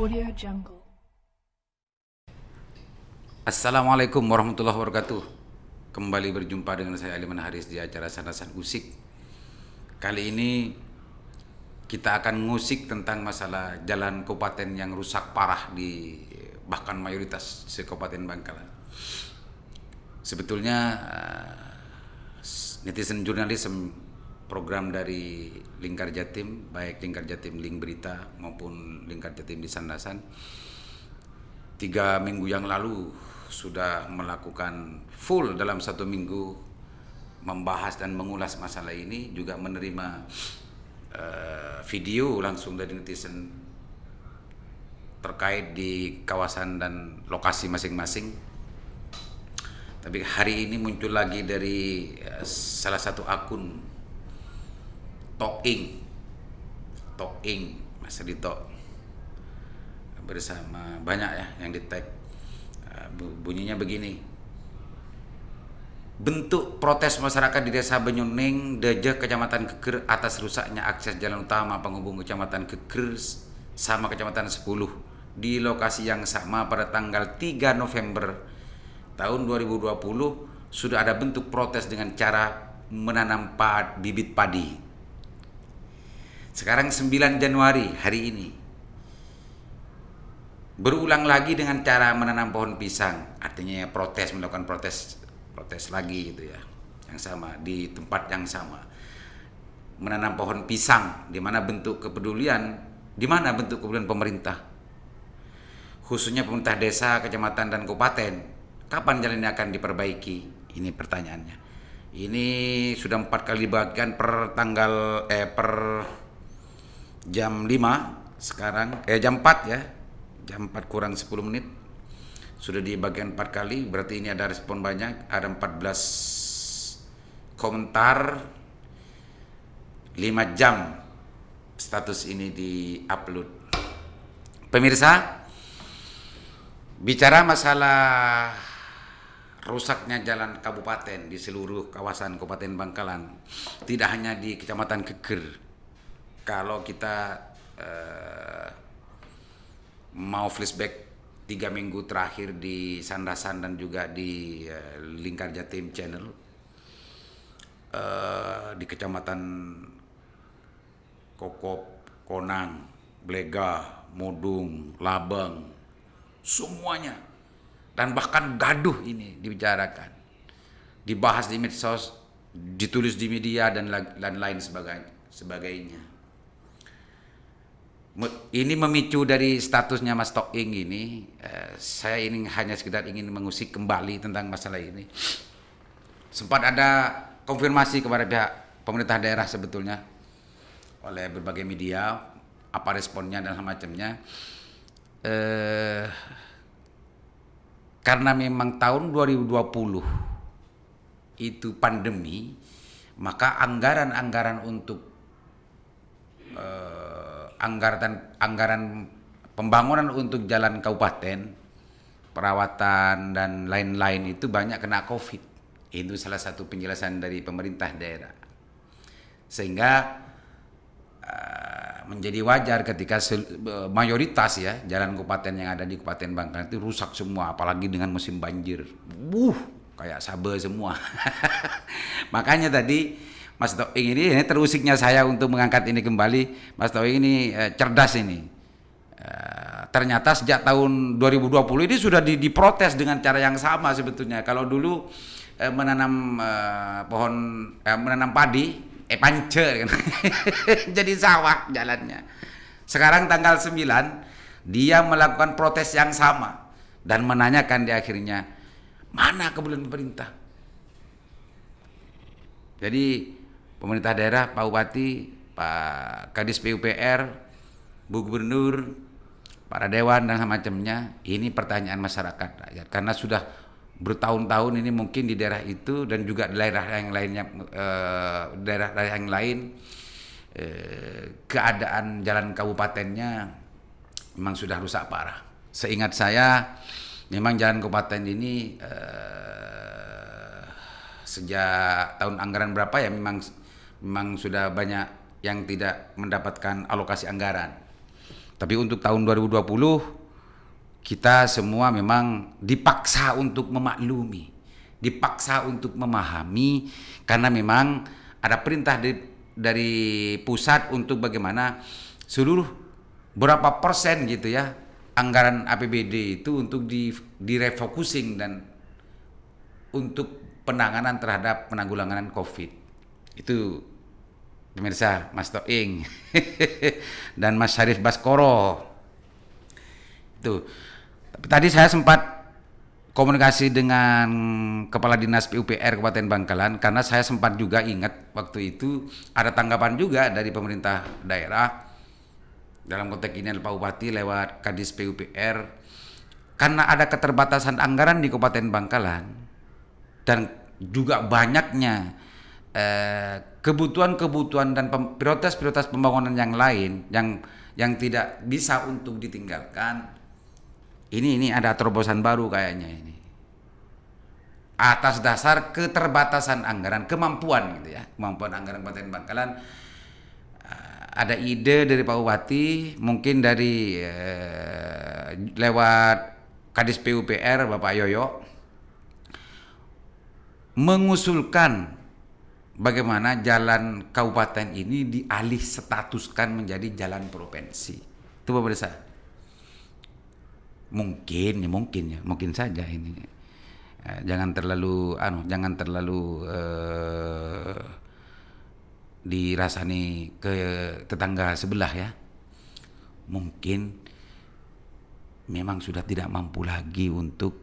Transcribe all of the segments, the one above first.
Audio Jungle. Assalamualaikum warahmatullahi wabarakatuh. Kembali berjumpa dengan saya Aliman Haris di acara Sandasan Usik. Kali ini kita akan ngusik tentang masalah jalan kabupaten yang rusak parah di bahkan mayoritas se-Kabupaten Bangkalan. Sebetulnya netizen jurnalisme program dari Lingkar Jatim, baik Lingkar Jatim Link Berita maupun Lingkar Jatim di Sandasan, 3 minggu yang lalu sudah melakukan full dalam 1 minggu membahas dan mengulas masalah ini, juga menerima video langsung dari netizen terkait di kawasan dan lokasi masing-masing. Tapi hari ini muncul lagi dari salah satu akun Tok Ing Mas Dito bersama banyak ya yang di tag. Bunyinya begini: bentuk protes masyarakat di Desa Benyuning, Deje, Kecamatan Keker atas rusaknya akses jalan utama penghubung Kecamatan Keker sama Kecamatan 10 di lokasi yang sama pada tanggal 3 November tahun 2020 sudah ada bentuk protes dengan cara menanam bibit padi. Sekarang 9 Januari hari ini berulang lagi dengan cara menanam pohon pisang, artinya protes, melakukan protes lagi gitu ya, yang sama di tempat yang sama, menanam pohon pisang. Di mana bentuk kepedulian pemerintah, khususnya pemerintah desa, kecamatan dan kabupaten? Kapan jalan ini akan diperbaiki? Ini pertanyaannya. Ini sudah 4 kali dibagikan per jam 5 sekarang, jam 4 ya. Jam 4 kurang 10 menit sudah dibagikan 4 kali, berarti ini ada respon banyak, ada 14 komentar, 5 jam status ini di-upload. Pemirsa, bicara masalah rusaknya jalan kabupaten di seluruh kawasan Kabupaten Bangkalan, tidak hanya di Kecamatan Keker. Kalau kita mau flashback 3 minggu terakhir di Sandasan dan juga di Lingkar Jatim Channel, di Kecamatan Kokop, Konang, Blega, Mudung, Labeng, semuanya, dan bahkan gaduh ini dibicarakan, dibahas di medsos, ditulis di media dan lain sebagainya. Ini memicu dari statusnya Mas Tok Ing ini. Saya ini hanya sekedar ingin mengusik kembali tentang masalah ini. Sempat ada konfirmasi kepada pihak pemerintah daerah sebetulnya oleh berbagai media, apa responnya dan semacamnya. Karena memang tahun 2020 itu pandemi, maka anggaran untuk anggaran pembangunan untuk jalan kabupaten, perawatan dan lain-lain itu banyak kena COVID. Itu salah satu penjelasan dari pemerintah daerah. Sehingga menjadi wajar ketika mayoritas ya jalan kabupaten yang ada di Kabupaten Bangkalan itu rusak semua, apalagi dengan musim banjir. Kayak sabe semua. Makanya tadi Mas Toing ini terusiknya saya untuk mengangkat ini kembali. Mas Toing ini cerdas ini. Ternyata sejak tahun 2020 ini sudah diprotes dengan cara yang sama sebetulnya. Kalau dulu menanam menanam padi, pance kan. Jadi sawah jalannya. Sekarang tanggal 9 dia melakukan protes yang sama dan menanyakan di akhirnya, mana kebutuhan pemerintah? Jadi pemerintah daerah, Pak Bupati, Pak Kadis PUPR, Bu Gubernur, para dewan dan semacamnya, ini pertanyaan masyarakat rakyat. Karena sudah bertahun-tahun ini mungkin di daerah itu dan juga di daerah yang lainnya, daerah yang lain, keadaan jalan kabupatennya memang sudah rusak parah. Seingat saya, memang jalan kabupaten ini sejak tahun anggaran berapa ya memang sudah banyak yang tidak mendapatkan alokasi anggaran. Tapi untuk tahun 2020 kita semua memang dipaksa untuk memaklumi, dipaksa untuk memahami, karena memang ada perintah dari pusat untuk bagaimana seluruh berapa persen gitu ya anggaran APBD itu untuk direfocusing dan untuk penanganan terhadap penanggulangan COVID. Itu pemirsa, Mas Toing dan Mas Syarif Baskoro. Itu. Tapi tadi saya sempat komunikasi dengan Kepala Dinas PUPR Kabupaten Bangkalan, karena saya sempat juga ingat waktu itu ada tanggapan juga dari pemerintah daerah, dalam konteks ini Pak Bupati lewat Kadis PUPR, karena ada keterbatasan anggaran di Kabupaten Bangkalan dan juga banyaknya kebutuhan-kebutuhan dan prioritas-prioritas pembangunan yang lain yang tidak bisa untuk ditinggalkan. Ini ada terobosan baru kayaknya ini. Atas dasar keterbatasan anggaran, kemampuan gitu ya, kemampuan anggaran Kabupaten Bangkalan, ada ide dari Pak Bupati, mungkin dari lewat Kadis PUPR Bapak Yoyo, mengusulkan bagaimana jalan kabupaten ini dialih statuskan menjadi jalan provinsi. Itu pemirsa. Mungkin saja ini. Jangan terlalu dirasani ke tetangga sebelah ya. Mungkin memang sudah tidak mampu lagi untuk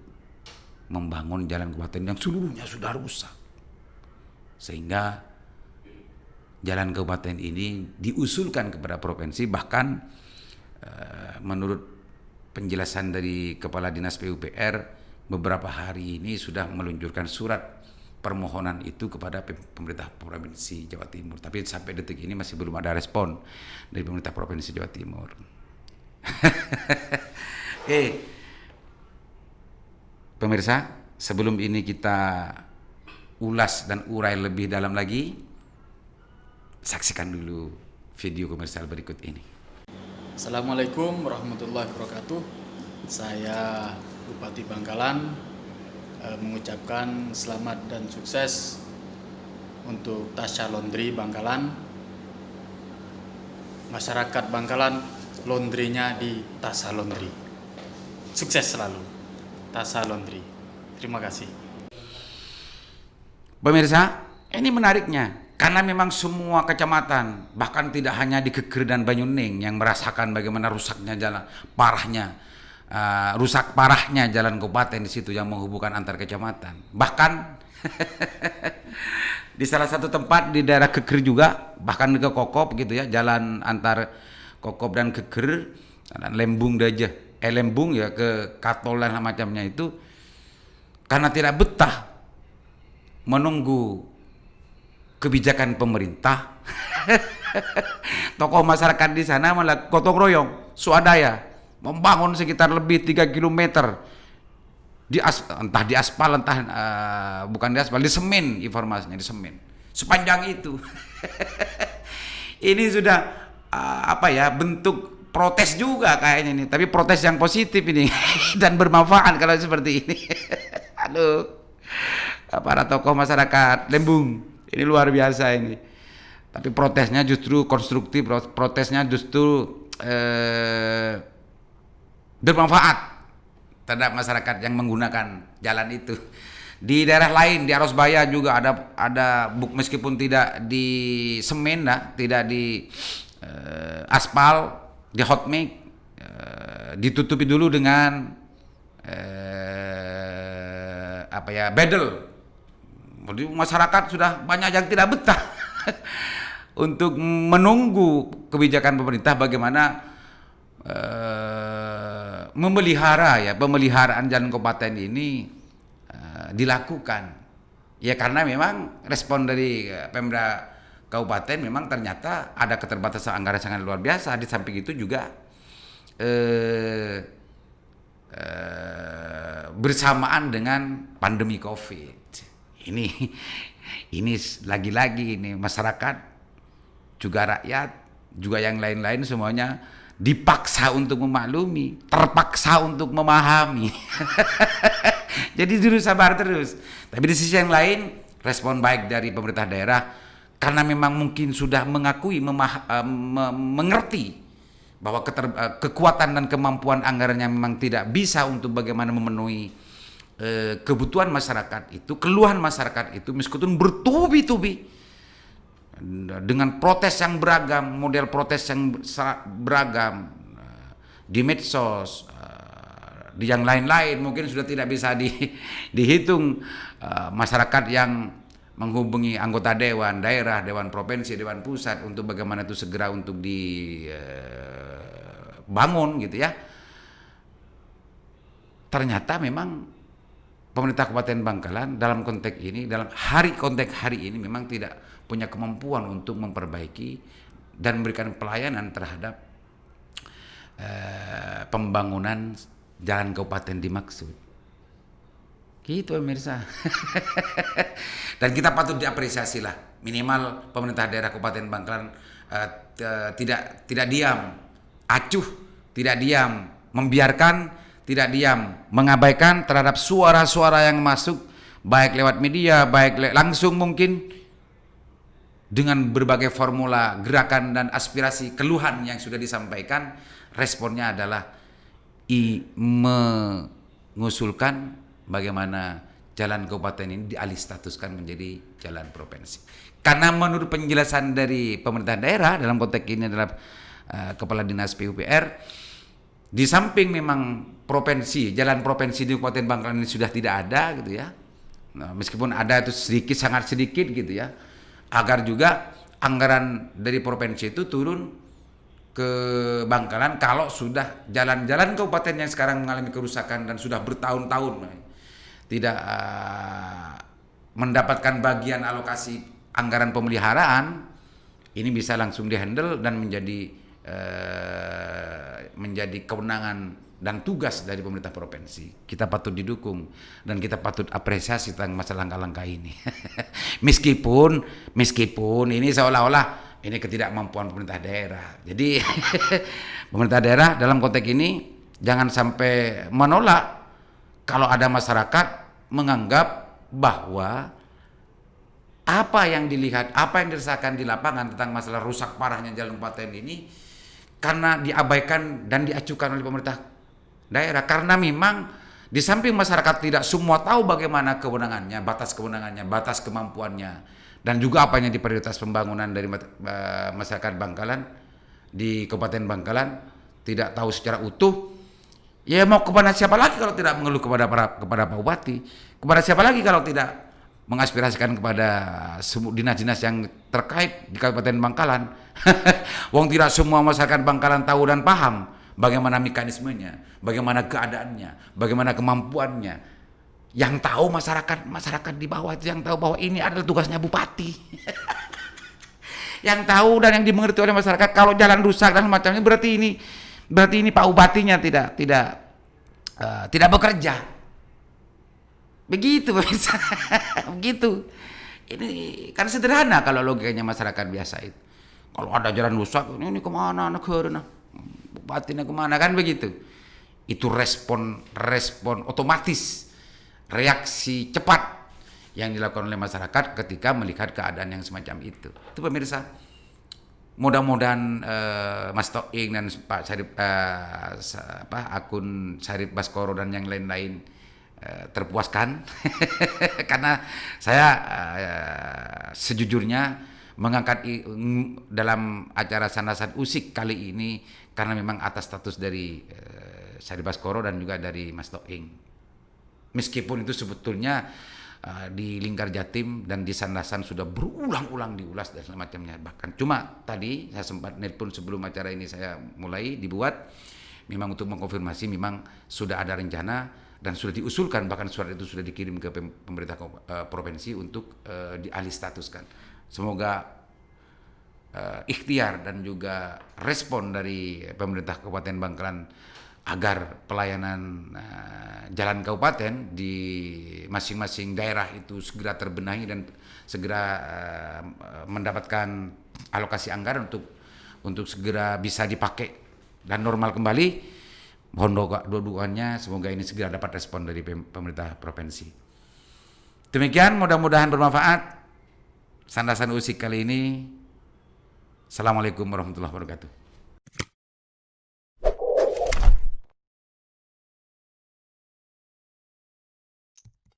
membangun jalan kabupaten yang seluruhnya sudah rusak. Sehingga jalan kabupaten ini diusulkan kepada provinsi, bahkan menurut penjelasan dari Kepala Dinas PUPR, beberapa hari ini sudah meluncurkan surat permohonan itu kepada pemerintah Provinsi Jawa Timur. Tapi sampai detik ini masih belum ada respon dari pemerintah Provinsi Jawa Timur. Oke. Pemirsa, sebelum ini kita ulas dan urai lebih dalam lagi, saksikan dulu video komersial berikut ini. Assalamualaikum warahmatullahi wabarakatuh. Saya Bupati Bangkalan mengucapkan selamat dan sukses untuk Tasya Laundry Bangkalan. Masyarakat Bangkalan, laundrynya di Tasya Laundry. Sukses selalu, Tasya Laundry. Terima kasih. Pemirsa, ini menariknya. Karena memang semua kecamatan, bahkan tidak hanya di Geger dan Banyuning yang merasakan bagaimana rusaknya jalan, rusak parahnya jalan kabupaten di situ yang menghubungkan antar kecamatan. Bahkan di salah satu tempat di daerah Geger juga, bahkan ke Kokop gitu ya, jalan antar Kokop dan Geger, dan Lembung aja, Lembung ya ke Katol dan macamnya itu, karena tidak betah menunggu kebijakan pemerintah, tokoh masyarakat di sana malah gotong royong, swadaya, membangun sekitar lebih 3 km entah di aspal, entah bukan di aspal, di semen, informasinya di semen, sepanjang itu. Ini sudah bentuk protes juga kayaknya ini, tapi protes yang positif ini dan bermanfaat kalau seperti ini. Aduh, para tokoh masyarakat Lembung. Ini luar biasa ini. Tapi protesnya justru konstruktif, protesnya justru bermanfaat terhadap masyarakat yang menggunakan jalan itu. Di daerah lain, di Arosbaya juga ada meskipun tidak di semen, tidak di aspal, di hot mix, ditutupi dulu dengan bedel. Jadi masyarakat sudah banyak yang tidak betah untuk menunggu kebijakan pemerintah bagaimana pemeliharaan jalan kabupaten ini dilakukan. Ya karena memang respon dari Pemda Kabupaten memang ternyata ada keterbatasan anggaran sangat luar biasa. Di samping itu juga bersamaan dengan pandemi COVID. Ini lagi-lagi ini masyarakat, juga rakyat, juga yang lain-lain semuanya dipaksa untuk memaklumi, terpaksa untuk memahami. Jadi dulu sabar terus. Tapi di sisi yang lain, respon baik dari pemerintah daerah karena memang mungkin sudah mengakui, mengerti bahwa kekuatan dan kemampuan anggarannya memang tidak bisa untuk bagaimana memenuhi kebutuhan masyarakat itu, keluhan masyarakat itu, meskipun bertubi-tubi dengan protes yang beragam, model protes yang beragam di medsos, di yang lain-lain mungkin sudah tidak bisa dihitung masyarakat yang menghubungi anggota dewan daerah, dewan provinsi, dewan pusat untuk bagaimana itu segera untuk dibangun gitu ya. Ternyata memang pemerintah Kabupaten Bangkalan dalam konteks ini, konteks hari ini memang tidak punya kemampuan untuk memperbaiki dan memberikan pelayanan terhadap pembangunan jalan kabupaten dimaksud. Gitu pemirsa. Dan kita patut diapresiasi lah, minimal pemerintah daerah Kabupaten Bangkalan tidak diam, acuh, tidak diam, membiarkan, tidak diam, mengabaikan terhadap suara-suara yang masuk, baik lewat media, baik langsung mungkin, dengan berbagai formula, gerakan dan aspirasi, keluhan yang sudah disampaikan, responnya adalah mengusulkan bagaimana jalan kabupaten ini dialih statuskan menjadi jalan provinsi. Karena menurut penjelasan dari pemerintah daerah dalam konteks ini adalah Kepala Dinas PUPR, di samping memang provinsi, jalan provinsi di Kabupaten Bangkalan ini sudah tidak ada gitu ya. Nah, meskipun ada itu sedikit, sangat sedikit gitu ya. Agar juga anggaran dari provinsi itu turun ke Bangkalan kalau sudah jalan-jalan kabupaten yang sekarang mengalami kerusakan dan sudah bertahun-tahun tidak mendapatkan bagian alokasi anggaran pemeliharaan, ini bisa langsung dihandle dan menjadi kewenangan dan tugas dari pemerintah provinsi. Kita patut didukung dan kita patut apresiasi tentang masalah langkah-langkah ini. meskipun ini seolah-olah ini ketidakmampuan pemerintah daerah. Jadi pemerintah daerah dalam konteks ini jangan sampai menolak kalau ada masyarakat menganggap bahwa apa yang dilihat, apa yang dirasakan di lapangan tentang masalah rusak parahnya jalan kabupaten ini karena diabaikan dan diacuhkan oleh pemerintah daerah, karena memang di samping masyarakat tidak semua tahu bagaimana kewenangannya, batas kemampuannya, dan juga apa yang diprioritas pembangunan dari masyarakat Bangkalan di Kabupaten Bangkalan tidak tahu secara utuh. Ya mau kepada siapa lagi kalau tidak mengeluh kepada Pak Bupati, kepada siapa lagi kalau tidak mengaspirasikan kepada dinas-dinas yang terkait di Kabupaten Bangkalan. Wong tidak semua masyarakat Bangkalan tahu dan paham bagaimana mekanismenya, bagaimana keadaannya, bagaimana kemampuannya. Yang tahu masyarakat di bawah itu yang tahu bahwa ini adalah tugasnya bupati. Yang tahu dan yang dimengerti oleh masyarakat kalau jalan rusak dan semacamnya berarti ini Pak Bupatinya tidak bekerja. Begitu pemirsa. Begitu. Ini kan sederhana kalau logikanya masyarakat biasa itu. Kalau ada jalan rusak, ini kemana negara? Bupatinya kemana, kan begitu. Itu respon otomatis, reaksi cepat yang dilakukan oleh masyarakat ketika melihat keadaan yang semacam itu. Itu pemirsa. Mudah-mudahan Mas Toing dan Pak Syarif, akun Syarif Baskoro dan yang lain-lain terpuaskan. Karena saya sejujurnya mengangkat dalam acara Sandasan Usik kali ini karena memang atas status dari Syarif Baskoro dan juga dari Mas Toing. Meskipun itu sebetulnya di Lingkar Jatim dan di Sandasan sudah berulang-ulang diulas dan semacamnya. Bahkan cuma tadi saya sempat nelpon sebelum acara ini saya mulai dibuat, memang untuk mengkonfirmasi memang sudah ada rencana dan sudah diusulkan, bahkan surat itu sudah dikirim ke pemerintah provinsi untuk dialih statuskan. Semoga ikhtiar dan juga respon dari pemerintah Kabupaten Bangkalan agar pelayanan jalan kabupaten di masing-masing daerah itu segera terbenahi dan segera mendapatkan alokasi anggaran untuk segera bisa dipakai dan normal kembali. Mohon doa-doanya semoga ini segera dapat respon dari pemerintah provinsi. Demikian, mudah-mudahan bermanfaat. Sandasan Usik kali ini. Assalamualaikum warahmatullahi wabarakatuh.